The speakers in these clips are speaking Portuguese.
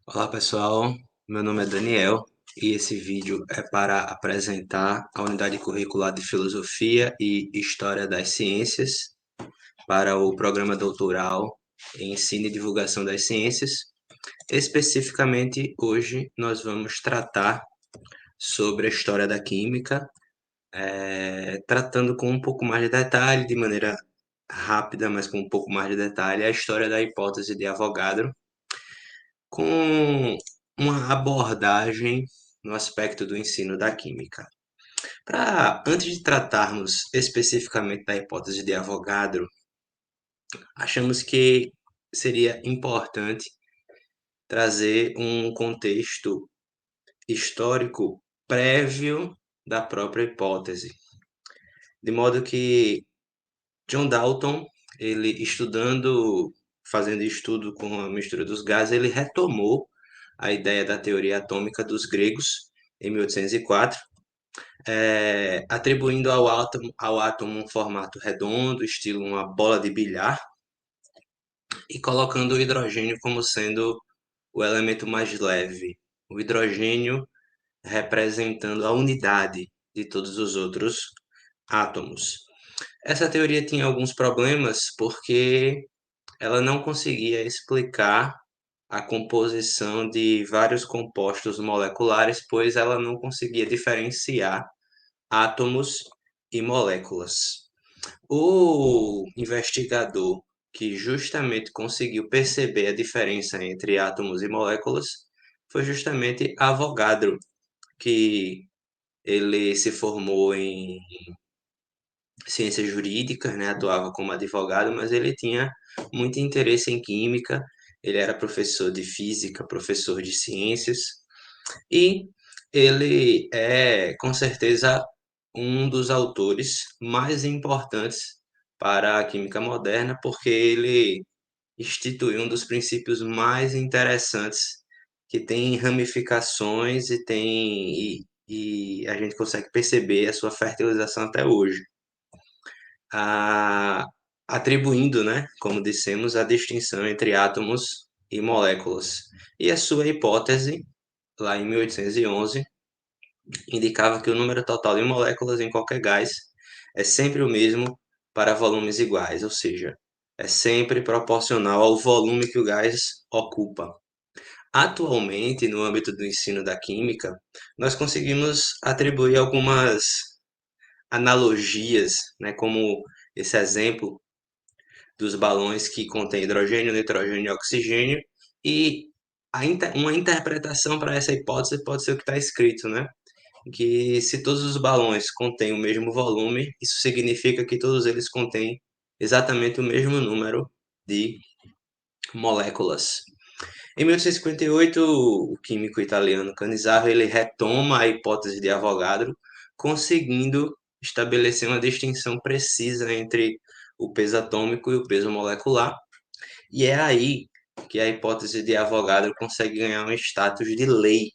Olá pessoal, meu nome é Daniel e esse vídeo é para apresentar a unidade curricular de Filosofia e História das Ciências para o programa doutoral em Ensino e Divulgação das Ciências. Especificamente, hoje nós vamos tratar sobre a história da química, tratando com um pouco mais de detalhe, de maneira rápida, mas com um pouco mais de detalhe, a história da hipótese de Avogadro, com uma abordagem no aspecto do ensino da química. Antes de tratarmos especificamente da hipótese de Avogadro, achamos que seria importante trazer um contexto histórico prévio da própria hipótese, de modo que John Dalton, ele fazendo estudo com a mistura dos gases, ele retomou a ideia da teoria atômica dos gregos em 1804, atribuindo ao átomo um formato redondo, estilo uma bola de bilhar, e colocando o hidrogênio como sendo o elemento mais leve. O hidrogênio representando a unidade de todos os outros átomos. Essa teoria tinha alguns problemas porque ela não conseguia explicar a composição de vários compostos moleculares, pois ela não conseguia diferenciar átomos e moléculas. O investigador que justamente conseguiu perceber a diferença entre átomos e moléculas foi justamente Avogadro, que ele se formou em ciências jurídicas, né, atuava como advogado, mas ele tinha muito interesse em química, ele era professor de física, professor de ciências, e ele é, com certeza, um dos autores mais importantes para a química moderna, porque ele instituiu um dos princípios mais interessantes que tem ramificações e a gente consegue perceber a sua fertilização até hoje, a, atribuindo, né, como dissemos, a distinção entre átomos e moléculas. E a sua hipótese, lá em 1811, indicava que o número total de moléculas em qualquer gás é sempre o mesmo para volumes iguais, ou seja, é sempre proporcional ao volume que o gás ocupa. Atualmente, no âmbito do ensino da química, nós conseguimos atribuir algumas analogias, né, como esse exemplo dos balões que contém hidrogênio, nitrogênio e oxigênio, e uma interpretação para essa hipótese pode ser o que está escrito, né? Que se todos os balões contêm o mesmo volume, isso significa que todos eles contêm exatamente o mesmo número de moléculas. Em 1858, o químico italiano Cannizzaro ele retoma a hipótese de Avogadro, conseguindo estabelecer uma distinção precisa entre o peso atômico e o peso molecular, e é aí que a hipótese de Avogadro consegue ganhar um status de lei.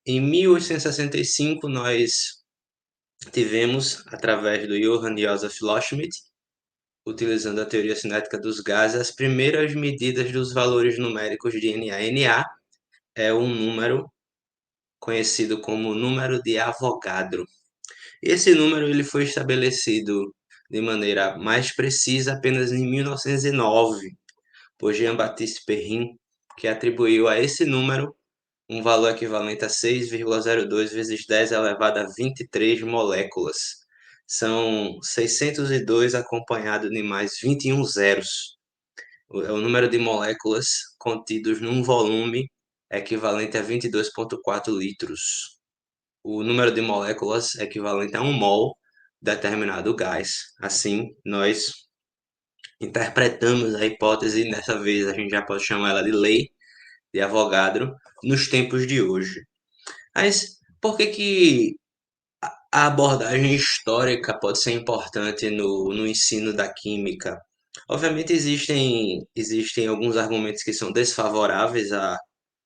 Em 1865, nós tivemos, através do Johann Joseph Loschmidt, utilizando a teoria cinética dos gases, as primeiras medidas dos valores numéricos de Na. Na é um número conhecido como número de Avogadro. Esse número ele foi estabelecido de maneira mais precisa apenas em 1909, por Jean-Baptiste Perrin, que atribuiu a esse número um valor equivalente a 6,02 vezes 10 elevado a 23 moléculas. São 602 acompanhado de mais 21 zeros. É o número de moléculas contidos num volume equivalente a 22,4 litros. O número de moléculas equivalente a um mol determinado gás. Assim, nós interpretamos a hipótese, e dessa vez a gente já pode chamar ela de lei de Avogadro, nos tempos de hoje. Mas por que a abordagem histórica pode ser importante no ensino da química? Obviamente existem alguns argumentos que são desfavoráveis à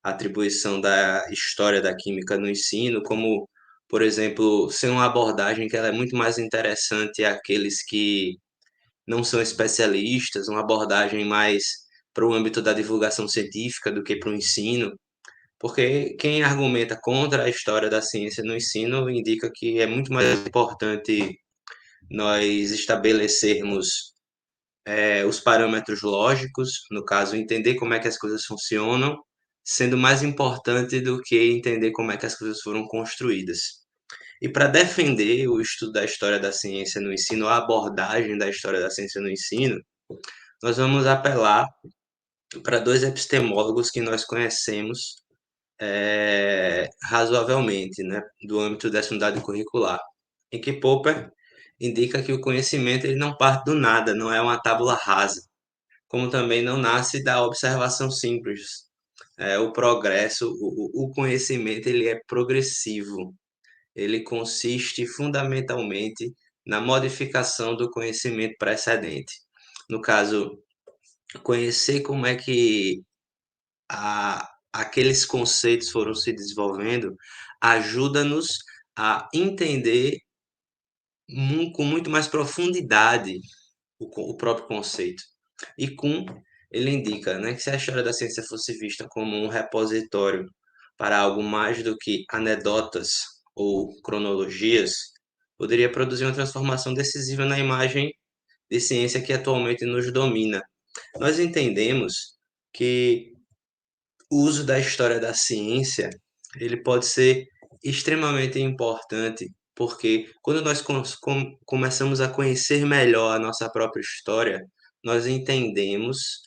atribuição da história da química no ensino, como, por exemplo, ser uma abordagem que ela é muito mais interessante àqueles que não são especialistas, uma abordagem mais para o âmbito da divulgação científica do que para o ensino, porque quem argumenta contra a história da ciência no ensino indica que é muito mais importante nós estabelecermos os parâmetros lógicos, no caso, entender como é que as coisas funcionam, sendo mais importante do que entender como é que as coisas foram construídas. E para defender o estudo da história da ciência no ensino, a abordagem da história da ciência no ensino, nós vamos apelar para dois epistemólogos que nós conhecemos razoavelmente, né, do âmbito dessa unidade curricular, em que Popper indica que o conhecimento ele não parte do nada, não é uma tábula rasa, como também não nasce da observação simples. O progresso, o conhecimento ele é progressivo, ele consiste fundamentalmente na modificação do conhecimento precedente. No caso, conhecer como é que aqueles conceitos foram se desenvolvendo ajuda-nos a entender com muito mais profundidade o próprio conceito. E ele indica, né, que se a história da ciência fosse vista como um repositório para algo mais do que anedotas ou cronologias, poderia produzir uma transformação decisiva na imagem de ciência que atualmente nos domina. Nós entendemos que o uso da história da ciência ele pode ser extremamente importante, porque quando nós começamos a conhecer melhor a nossa própria história, nós entendemos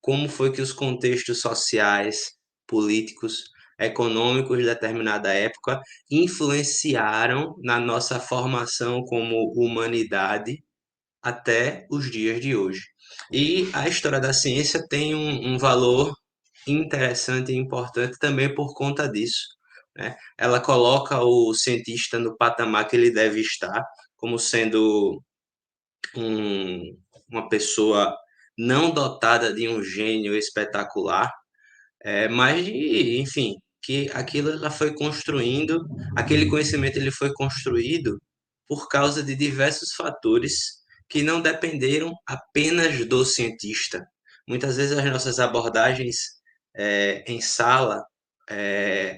como foi que os contextos sociais, políticos, econômicos de determinada época influenciaram na nossa formação como humanidade até os dias de hoje. E a história da ciência tem um valor interessante e importante também por conta disso, né? Ela coloca o cientista no patamar que ele deve estar, como sendo um, uma pessoa não dotada de um gênio espetacular, mas enfim, que aquilo ela foi construindo, aquele conhecimento ele foi construído por causa de diversos fatores que não dependeram apenas do cientista. Muitas vezes as nossas abordagens em sala,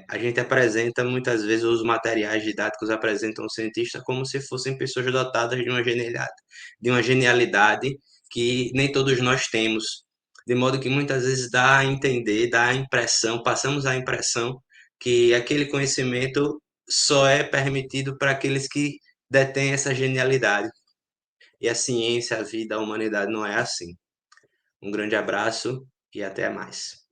a gente apresenta muitas vezes os materiais didáticos apresentam o cientista como se fossem pessoas dotadas de uma genialidade que nem todos nós temos, de modo que muitas vezes dá a entender, dá a impressão, passamos a impressão que aquele conhecimento só é permitido para aqueles que detêm essa genialidade. E a ciência, a vida, a humanidade não é assim. Um grande abraço e até mais.